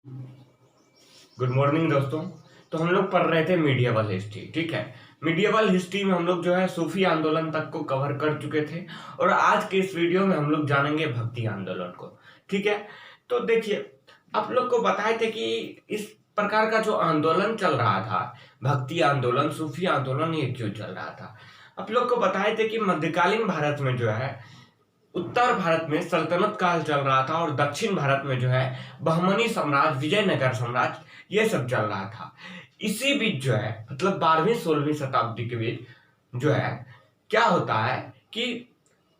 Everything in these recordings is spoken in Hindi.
गुड मॉर्निंग दोस्तों। तो हम लोग पढ़ रहे थे मीडिएवल हिस्ट्री, ठीक है। मीडिएवल हिस्ट्री में हम लोग जो है सूफी आंदोलन तक को कवर कर चुके थे और आज के इस वीडियो में हम लोग जानेंगे भक्ति आंदोलन को, ठीक है। तो देखिए, आप लोग को बताए थे कि इस प्रकार का जो आंदोलन चल रहा था, भक्ति आंदोलन, सूफी आंदोलन, ये क्यों चल रहा था। आप लोग को बताए थे कि मध्यकालीन भारत में जो है, उत्तर भारत में सल्तनत काल चल रहा था और दक्षिण भारत में जो है बहमनी साम्राज्य, विजयनगर साम्राज्य, ये सब चल रहा था। इसी बीच जो है, मतलब 12वीं 16वीं शताब्दी के बीच जो है क्या होता है कि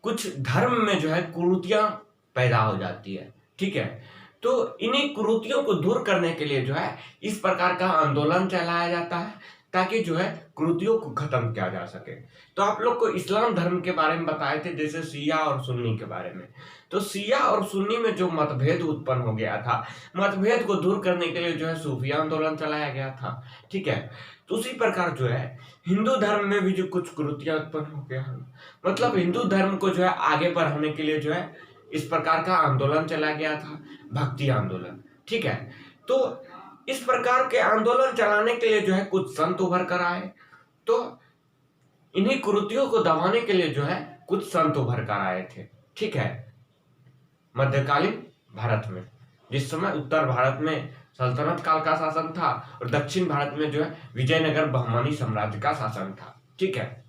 कुछ धर्म में जो है कुरीतियां पैदा हो जाती है, ठीक है। तो इन्हीं कुरीतियों को दूर करने के लिए जो है इस प्रकार का आंदोलन चलाया जाता है ताकि जो है कुरीतियों को खत्म किया जा सके। तो आप लोग को इस्लाम धर्म के बारे में बताए थे, जैसे शिया और सुन्नी के बारे में। तो शिया और सुन्नी में जो मतभेद उत्पन्न हो गया था, मतभेद को दूर करने के लिए जो है सूफी आंदोलन चलाया गया था, ठीक है। तो उसी प्रकार जो है हिंदू धर्म में भी जो कुछ कुरीतियां उत्पन्न हो गया है, मतलब हिंदू धर्म को जो है आगे बढ़ाने के लिए जो है इस प्रकार का आंदोलन चला गया था, भक्ति आंदोलन, ठीक है। तो इस प्रकार के आंदोलन चलाने के लिए जो है कुछ संत उभर कर आए। तो इन्हीं कुरीतियों को दबाने के लिए जो है कुछ संत उभर कर आए थे, ठीक है। मध्यकालीन भारत में, जिस समय उत्तर भारत में सल्तनत काल का शासन था और दक्षिण भारत में जो है विजयनगर बहमनी साम्राज्य का शासन था, ठीक है।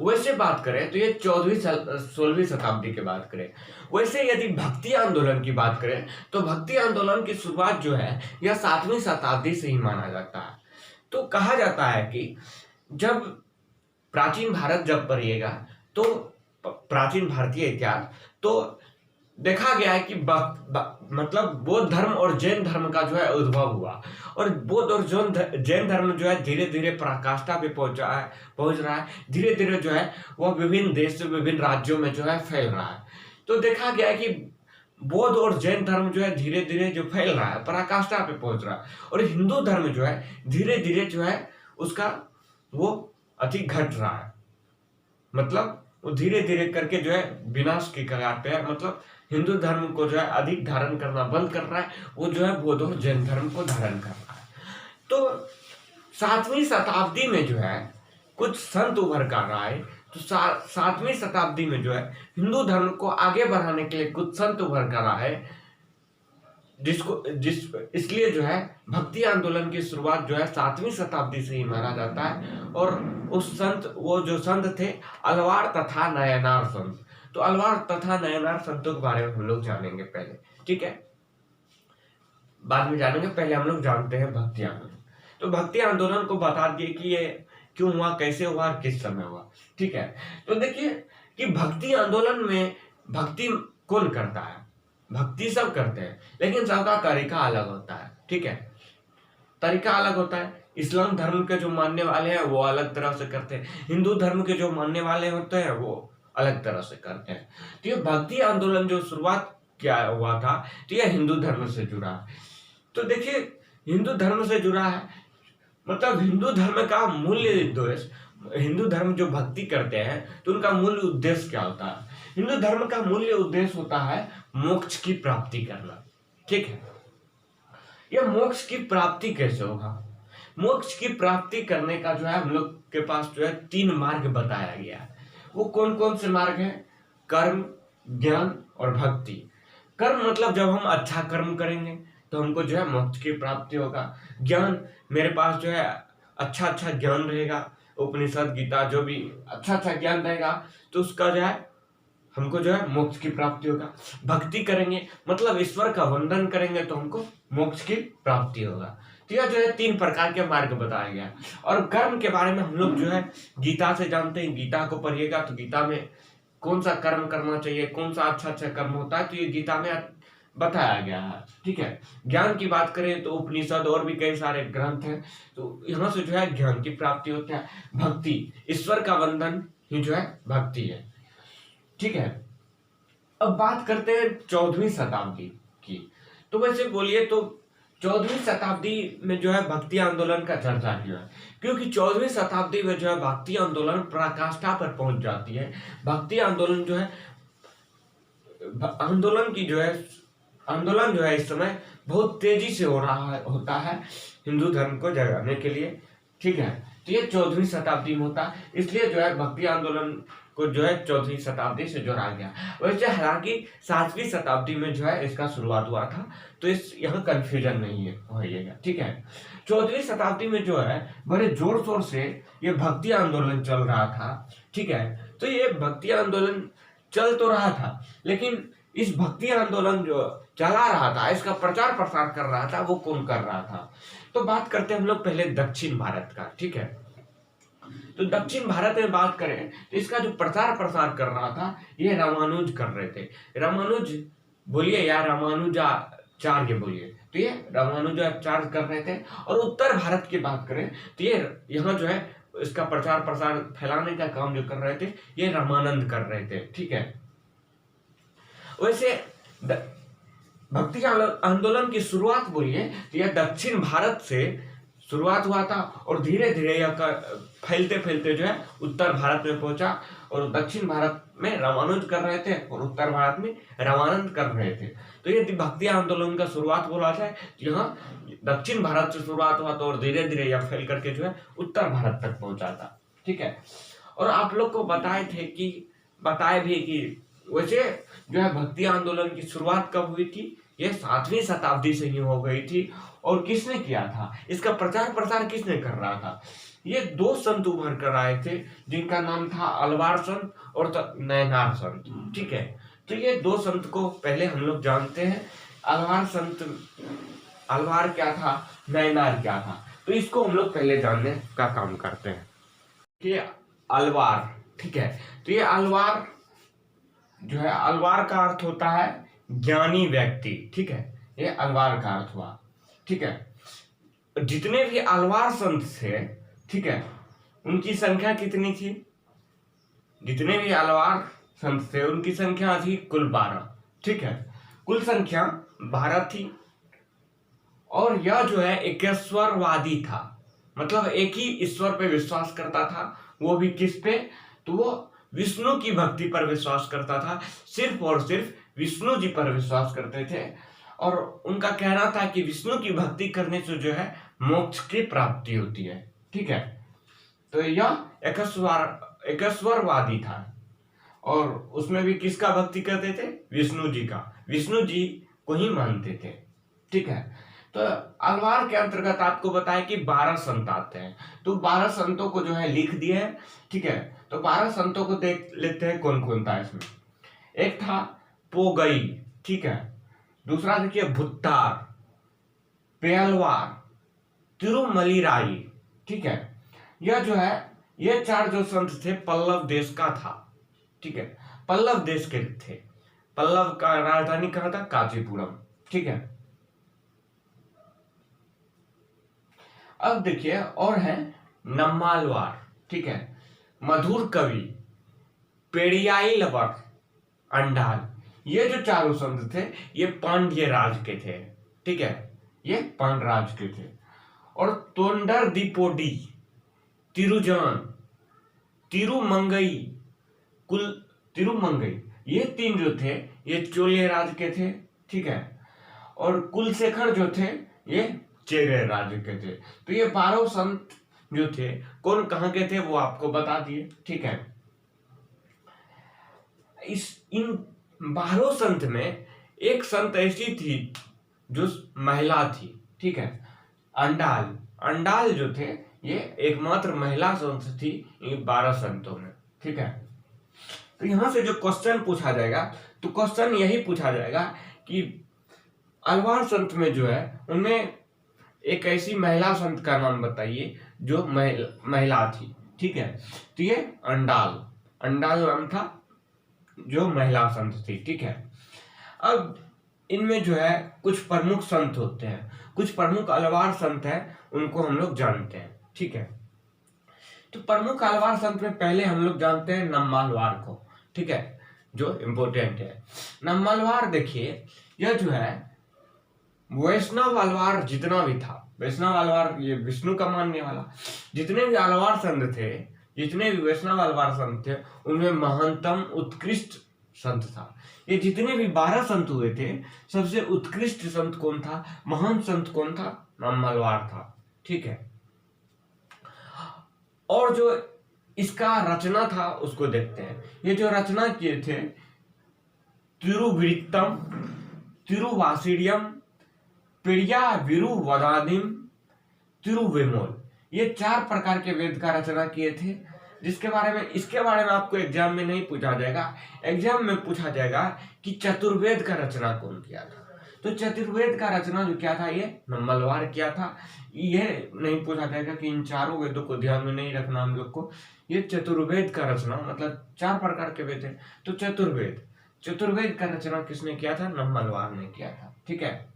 वैसे बात करें तो ये 14वीं 16वीं शताब्दी की बात करें। वैसे यदि भक्ति आंदोलन की बात करें तो भक्ति आंदोलन की शुरुआत जो है यह 7वीं शताब्दी से ही माना जाता है। तो कहा जाता है कि जब प्राचीन भारत जब पढ़िएगा तो प्राचीन भारतीय इतिहास, तो देखा गया है कि मतलब बौद्ध धर्म और जैन धर्म का जो है उद्भव हुआ और बौद्ध और जैन धर्म जो है धीरे धीरे पराकाष्ठा पे पहुंच रहा है, धीरे धीरे जो है वह विभिन्न देश, विभिन्न राज्यों में जो है फैल रहा है। तो देखा गया है कि बौद्ध और जैन धर्म जो है धीरे धीरे जो फैल रहा है, पराकाष्ठा पे पहुंच रहा है, और हिंदू धर्म जो है धीरे धीरे जो है उसका वो अधिक घट रहा है, मतलब वो धीरे धीरे करके जो है विनाश की कगार पे है। मतलब हिंदू धर्म को जो है अधिक धारण करना बंद कर रहा है, वो जो है बौद्ध और जैन धर्म को धारण कर रहा है। तो 7वीं शताब्दी में जो है कुछ संत उभर कर आए। तो 7वीं शताब्दी में जो है हिंदू धर्म को आगे बढ़ाने के लिए कुछ संत उभर कर आए, इसलिए जो है भक्ति आंदोलन की शुरुआत जो है 7वीं शताब्दी से ही माना जाता है। और उस संत, वो जो संत थे अलवार तथा नयनार संत। तो अलवार तथा नयनार संतों के बारे में हम लोग जानेंगे पहले, ठीक है, बाद में जानेंगे। पहले हम लोग जानते हैं भक्ति आंदोलन। तो भक्ति आंदोलन को बता दिए कि ये क्यों हुआ, कैसे हुआ और किस समय हुआ, ठीक है। तो देखिए कि भक्ति आंदोलन में भक्ति कौन करता है, भक्ति सब करते हैं लेकिन सबका तरीका अलग होता है, ठीक है, तरीका अलग होता है। इस्लाम धर्म के जो मानने वाले हैं वो अलग तरह से करते हैं, हिंदू धर्म के जो मानने वाले होते हैं वो अलग तरह से करते हैं। तो ये भक्ति आंदोलन जो शुरुआत क्या हुआ था, तो यह हिंदू धर्म से जुड़ा है। तो देखिए हिंदू धर्म से जुड़ा है, मतलब हिंदू धर्म का मूल्य उद्देश्य, हिंदू धर्म जो भक्ति करते हैं तो उनका मूल्य उद्देश्य क्या होता है। हिंदू धर्म का मूल्य उद्देश्य होता है मोक्ष की प्राप्ति करना, ठीक है। यह मोक्ष की प्राप्ति कैसे होगा, मोक्ष की प्राप्ति करने का जो है हम लोग के पास जो है 3 मार्ग बताया गया है। वो कौन कौन से मार्ग हैं? कर्म, ज्ञान और भक्ति। कर्म मतलब जब हम अच्छा कर्म करेंगे तो हमको जो है मोक्ष की प्राप्ति होगा। ज्ञान, मेरे पास जो है अच्छा अच्छा ज्ञान रहेगा, उपनिषद गीता जो भी अच्छा अच्छा ज्ञान रहेगा तो उसका जो है हमको जो है मोक्ष की प्राप्ति होगा। भक्ति करेंगे मतलब ईश्वर का वंदन करेंगे तो हमको मोक्ष की प्राप्ति होगा। तो यह जो है 3 प्रकार के मार्ग बताया गया। और कर्म के बारे में हम लोग जो है गीता से जानते हैं, गीता को पढ़िएगा तो गीता में कौन सा कर्म करना चाहिए, कौन सा अच्छा अच्छा कर्म होता है, तो ये गीता में बताया गया है, ठीक है। ज्ञान की बात करें तो उपनिषद और भी कई सारे ग्रंथ हैं, तो यहाँ से जो है ज्ञान की प्राप्ति होती है। भक्ति, ईश्वर का वंदन ही जो है भक्ति है, ठीक है। अब बात करते हैं 14वीं शताब्दी की। तो वैसे बोलिए तो 14वीं शताब्दी में जो है भक्ति आंदोलन का चर्चा क्यों है, क्योंकि 14वीं शताब्दी में जो है भक्ति आंदोलन पराकाष्ठा पर पहुंच जाती है। भक्ति आंदोलन जो है, आंदोलन जो है इस समय बहुत तेजी से होता है हिंदू धर्म को जगाने के लिए, ठीक है। तो ये 14वीं शताब्दी में होता है, इसलिए जो है भक्ति आंदोलन को जो है 14वीं शताब्दी से जोड़ा गया। वैसे हालांकि 7वीं शताब्दी में जो है इसका शुरुआत हुआ था, तो इस यहाँ कंफ्यूजन नहीं है होइएगा, ठीक है। 14वीं शताब्दी में जो है बड़े जोर शोर से ये भक्ति आंदोलन चल रहा था, ठीक है। तो ये भक्ति आंदोलन चल तो रहा था, लेकिन इस भक्ति आंदोलन जो चला रहा था, इसका प्रचार प्रसार कर रहा था, वो कौन कर रहा था? तो बात करते हैं हम लोग पहले दक्षिण भारत का, ठीक है। तो दक्षिण भारत में बात करें तो इसका जो प्रचार प्रसार कर रहा था ये रामानुज कर रहे थे। रामानुज बोलिए या रामानुजाचार्य बोलिए, तो ये रामानुजाचार्य कर रहे थे। और उत्तर भारत की बात करें तो ये यहाँ जो है इसका प्रचार प्रसार फैलाने का काम जो कर रहे थे ये रामानंद कर रहे थे, ठीक है। वैसे भक्ति आंदोलन की शुरुआत बोलिए तो यह दक्षिण भारत से शुरुआत हुआ था और धीरे धीरे यह फैलते फैलते जो है उत्तर भारत में पहुंचा। और दक्षिण भारत में रामानुज कर रहे थे और उत्तर भारत में रामानंद कर रहे थे। तो ये भक्ति आंदोलन का शुरुआत बोला जाए तो यहाँ दक्षिण भारत से शुरुआत हुआ था और धीरे धीरे यह फैल करके जो है उत्तर भारत तक पहुंचा था, ठीक है। और आप लोग को बताए भी कि वैसे जो है भक्ति आंदोलन की शुरुआत कब हुई थी? ये 7वीं शताब्दी से ही हो गई थी। और किसने किया था? इसका प्रचार प्रसार किसने कर रहा था? ये 2 संत उभर कर आए थे जिनका नाम था अलवार संत और नैनार संत, ठीक है। तो ये 2 संत को पहले हम लोग जानते हैं। अलवार क्या था, नैनार क्या था, तो इसको हम लोग पहले जानने का काम करते हैं। ये अलवार, ठीक है। तो ये अलवार जो है, अलवार का अर्थ होता है ज्ञानी व्यक्ति, ठीक है। ये अलवार का अर्थ हुआ, ठीक है। जितने भी अलवार संत थे, ठीक है, उनकी संख्या कितनी थी? जितने भी अलवार संत थे उनकी संख्या थी कुल 12, ठीक है। कुल संख्या 12 थी। और यह जो है एकेश्वरवादी था, मतलब एक ही ईश्वर पे विश्वास करता था। वो भी किस पे? तो वो विष्णु की भक्ति पर विश्वास करता था, सिर्फ और सिर्फ विष्णु जी पर विश्वास करते थे। और उनका कहना था कि विष्णु की भक्ति करने से जो है मोक्ष की प्राप्ति होती है, ठीक है। तो यह एकेश्वरवादी था और उसमें भी किसका भक्ति करते थे? विष्णु जी का, विष्णु जी को ही मानते थे, ठीक है। तो अलवार के अंतर्गत आपको बताया कि 12 संत आते हैं। तो 12 संतों को जो है लिख दिए हैं, ठीक है। तो 12 संतों को देख लेते हैं कौन कौन था इसमें। एक था पोगई, ठीक है। दूसरा देखिए भुत्तार, पेलवार, तिरुमलिराई, ठीक है। यह जो है ये 4 जो संत थे पल्लव देश का था, ठीक है। पल्लव देश के थे। पल्लव का राजधानी कहाँ था? कांचीपुरम, ठीक है। अब देखिए और है नम्मालवार, ठीक है, मधुर कवि, पेड़ियाई लवर, अंडाल। ये जो 4 संत थे ये पांड्य राज के थे, ठीक है, ये पांड्य राज के थे। और तोंडर दिपोडी, तिरुजान, तिरुमंगई, ये 3 जो थे ये चोले राज के थे, ठीक है। और कुलशेखर जो थे ये चेरे राज के थे। तो ये 12 संत जो थे कौन कहाँ के थे वो आपको बता दिए, ठीक है। इन 12 संत में एक संत ऐसी थी जो महिला थी, ठीक है, अंडाल जो थे ये एकमात्र महिला संत थी इन 12 संतों में, ठीक है। तो यहां से जो क्वेश्चन पूछा जाएगा तो क्वेश्चन यही पूछा जाएगा कि अलवार संत में जो है उनमें एक ऐसी महिला संत का नाम बताइए जो महिला थी, ठीक है। तो ये अंडाल नाम था जो महिला संत थी, ठीक है। अब इनमें जो है कुछ प्रमुख संत होते हैं, कुछ प्रमुख अलवार संत हैं, उनको हम लोग जानते हैं, ठीक है। तो प्रमुख अलवार संत में पहले हम लोग जानते हैं नम्मालवार को, ठीक है, जो इम्पोर्टेंट है। नम्मालवार देखिए यह जो है वैष्णव अलवार जितना भी था, वैष्णव अलवार ये विष्णु का मानने वाला, जितने भी अलवार संत थे, जितने भी वैष्णव अलवार संत थे उनमें महानतम उत्कृष्ट संत था। ये जितने भी 12 संत हुए थे, सबसे उत्कृष्ट संत कौन था, महान संत कौन था, नम्मलवार था। ठीक है, और जो इसका रचना था उसको देखते हैं। ये जो रचना किए थे, तिरुवृत्तम, तिरुवासिडियम, पेरियाविरुवदादिम, तिरुवेमोल, ये 4 प्रकार के वेद का रचना किए थे। इसके बारे में आपको एग्जाम में नहीं पूछा जाएगा। एग्जाम में पूछा जाएगा कि चतुर्वेद का रचना कौन किया था। तो चतुर्वेद का रचना जो किया था, ये नम्मलवार किया था। ये नहीं पूछा जाएगा कि इन चारों वेदों को ध्यान में नहीं रखना हम लोग को। ये चतुर्वेद का रचना, मतलब 4 प्रकार के वेद है, तो चतुर्वेद का रचना किसने किया था, नम्मलवार ने किया था। ठीक है,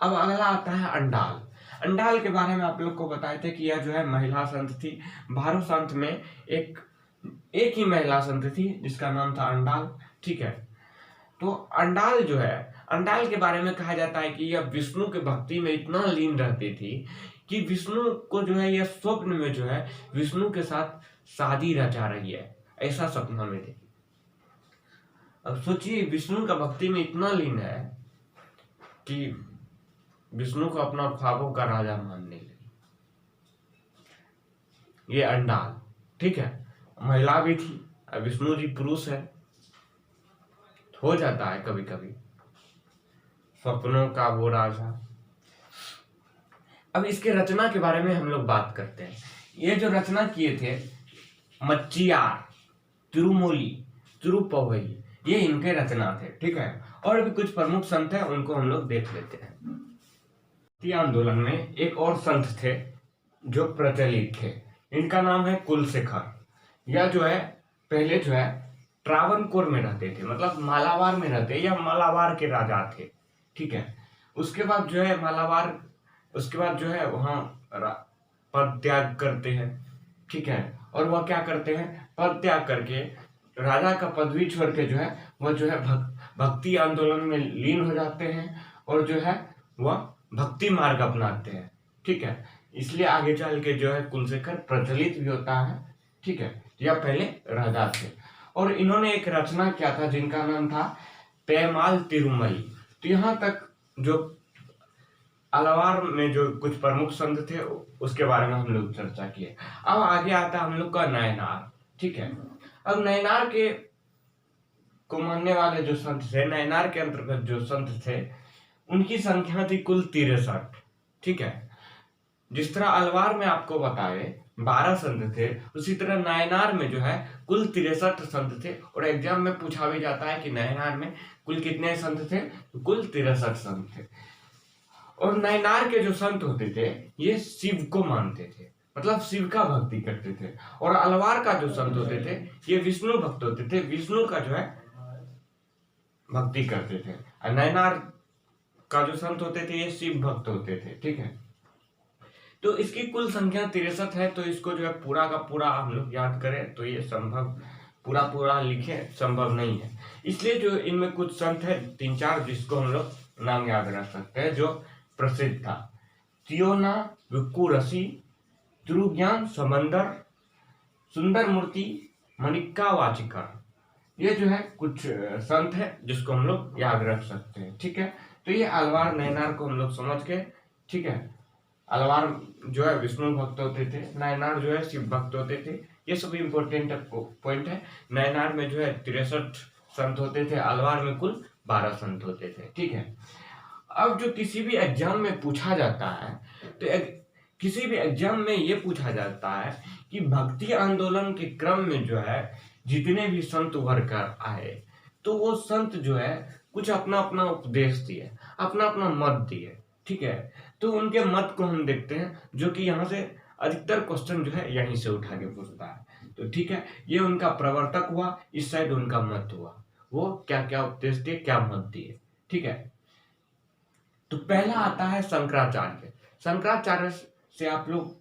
अब अगला आता है अंडाल। अंडाल के बारे में आप लोग को बताए थे कि यह जो है महिला संत थी। 12 संत में एक ही महिला संत थी जिसका नाम था अंडाल। ठीक है, तो अंडाल जो है, अंडाल के बारे में कहा जाता है कि यह विष्णु के भक्ति में इतना लीन रहती थी कि विष्णु को जो है, यह स्वप्न में जो है विष्णु के साथ शादी रचा रही है, ऐसा सपना में देखी। अब सोचिए, विष्णु का भक्ति में इतना लीन है कि विष्णु को अपना ख्वाबों का राजा मानने लगी, ये अंडाल। ठीक है, महिला भी थी, विष्णु जी पुरुष है, हो जाता है कभी कभी सपनों का वो राजा। अब इसके रचना के बारे में हम लोग बात करते हैं। ये जो रचना किए थे, मच्चियार, तिरुमोली, तिरुपवई, ये इनके रचना थे। ठीक है, और भी कुछ प्रमुख संत हैं, उनको हम लोग देख लेते हैं। भक्ति आंदोलन में एक और संत थे जो प्रचलित थे, इनका नाम है कुलशेखर। यह जो है पहले जो है ट्रावनकोर में रहते थे, मतलब मालाबार में रहते, या मालाबार के राजा थे। ठीक है, उसके बाद जो है वहाँ पद त्याग करते हैं। ठीक है, और वह क्या करते हैं, पद त्याग करके राजा का पदवी छोड़ के जो है वह जो है भक्ति आंदोलन में लीन हो जाते हैं, और जो है वह भक्ति मार्ग अपनाते हैं। ठीक है, इसलिए आगे चल के जो है कुलशेखर प्रचलित भी होता है। ठीक है, यह पहले राजा थे, और इन्होंने एक रचना किया था जिनका नाम था पेमाल तिरुमई। तो यहाँ तक जो अलवार में जो कुछ प्रमुख संत थे उसके बारे में हम लोग चर्चा किए। अब आगे आता है हम लोग का नयनार। ठीक है, अब नयनार के को मानने वाले जो संत थे, नयनार के अंतर्गत जो संत थे, उनकी संख्या थी कुल 63। ठीक है, जिस तरह अलवार में आपको बताए 12 संत थे, उसी तरह नयनार में जो है कुल 63 संत थे। और एग्जाम में पूछा भी जाता है कि नयनार में कुल कितने संत थे, तो कुल 63 संत थे। और नयनार के जो संत होते थे, ये शिव को मानते थे, मतलब शिव का भक्ति करते थे। और अलवार का जो संत होते थे, ये विष्णु भक्त होते थे, विष्णु का जो है भक्ति करते थे। और नयनार का जो संत होते थे, ये शिव भक्त होते थे। ठीक है, तो इसकी कुल संख्या 63 है। तो इसको जो है पूरा का पूरा हम लोग याद करें तो ये संभव, पूरा लिखे संभव नहीं है। इसलिए जो इनमें कुछ संत है 3-4 जिसको हम लोग नाम याद रख सकते हैं, जो प्रसिद्ध था। तियोना विक्कुरसी, तिरुज्ञान समंदर, सुंदर मूर्ति, मणिक्का वाचिकर, ये जो है कुछ संत है जिसको हम लोग याद रख सकते हैं। ठीक है, तो ये अलवार नयनार को हम लोग समझ गए। ठीक है, अलवार जो है विष्णु भक्त होते थे, नयनार जो है शिव भक्त होते थे, ये सभी इंपॉर्टेंट पॉइंट है। नयनार में जो है 63 संत होते थे, अलवार में कुल 12 संत होते थे। ठीक है, अब जो किसी भी एग्जाम में पूछा जाता है, तो किसी भी एग्जाम में ये पूछा जाता है कि भक्ति आंदोलन के क्रम में जो है जितने भी संत उभर कर आए, तो वो संत जो है कुछ अपना अपना उपदेश दिए, अपना अपना मत दिए। ठीक है, तो उनके मत को हम देखते हैं, जो कि यहाँ से अधिकतर क्वेश्चन जो है यहीं से उठा के पूछता है। तो ठीक है, ये उनका प्रवर्तक हुआ, इस साइड उनका मत हुआ, वो क्या क्या उपदेश दिए, क्या मत दिए। ठीक है, तो पहला आता है शंकराचार्य। शंकराचार्य से आप लोग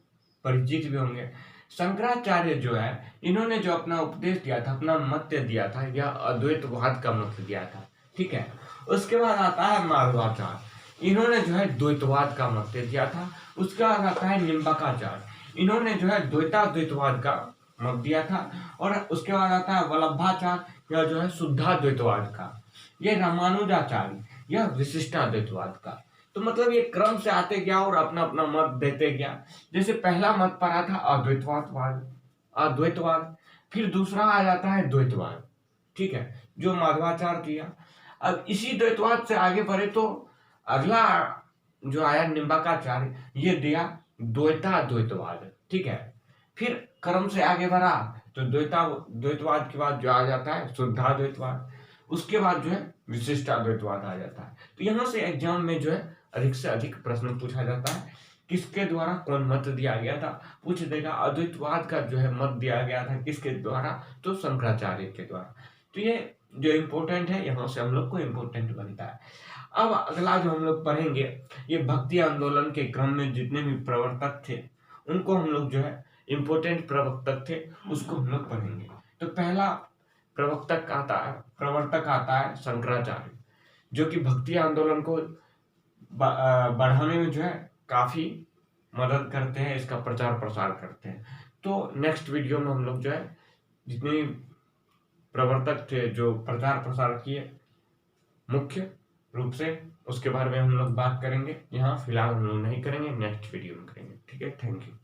परिचित भी होंगे। शंकराचार्य जो है, इन्होंने जो अपना उपदेश दिया था, अपना मत दिया था, यह अद्वैतवाद का मत दिया था। ठीक है, उसके बाद आता है माधवाचार्य, इन्होंने जो है द्वैतवाद का मत दिया था। उसके बाद आता है निम्बकाचार्य, इन्होंने जो है द्वैताद्वैतवाद का मत दिया था। और उसके बाद आता है वल्लभाचार्य, या जो है शुद्धाद्वैतवाद का, ये रामानुजाचार्य या विशिष्टाद्वैतवाद का। तो मतलब ये क्रम से आते गया और अपना अपना मत देते गया। जैसे पहला मत पड़ा था अद्वैतवाद, फिर दूसरा आ जाता है द्वैतवाद, ठीक है, जो माधवाचार्य किया। अब इसी द्वैतवाद से आगे बढ़े तो अगला जो आया निम्बार्काचार्य, ये दिया द्वैतवाद, ठीक है। फिर क्रम से आगे बढ़ा तो द्वैतवाद के बाद जो आ जाता है शुद्धाद्वैतवाद, उसके बाद जो है विशिष्टाद्वैतवाद आ जाता है। तो यहाँ से एग्जाम में जो है अधिक से अधिक प्रश्न पूछा जाता है, किसके द्वारा कौन मत दिया गया था, पूछ देगा। अद्वैतवाद का जो है मत दिया गया था किसके द्वारा, तो शंकराचार्य के द्वारा। तो ये जो इम्पोर्टेंट है, यहाँ से हम लोग को इम्पोर्टेंट बनता है। अब अगला जो हम लोग पढ़ेंगे, ये भक्ति आंदोलन के क्रम में जितने भी प्रवर्तक थे उनको हम लोग जो है इम्पोर्टेंट प्रवर्तक थे उसको हम लोग पढ़ेंगे। तो पहला प्रवर्तक आता है शंकराचार्य, जो कि भक्ति आंदोलन को बढ़ाने में जो है काफी मदद करते हैं, इसका प्रचार प्रसार करते हैं। तो नेक्स्ट वीडियो में हम लोग जो है जितने प्रवर्तक थे जो प्रचार प्रसार किए मुख्य रूप से, उसके बारे में हम लोग बात करेंगे। यहाँ फिलहाल हम लोग नहीं करेंगे, नेक्स्ट वीडियो में करेंगे। ठीक है, थैंक यू।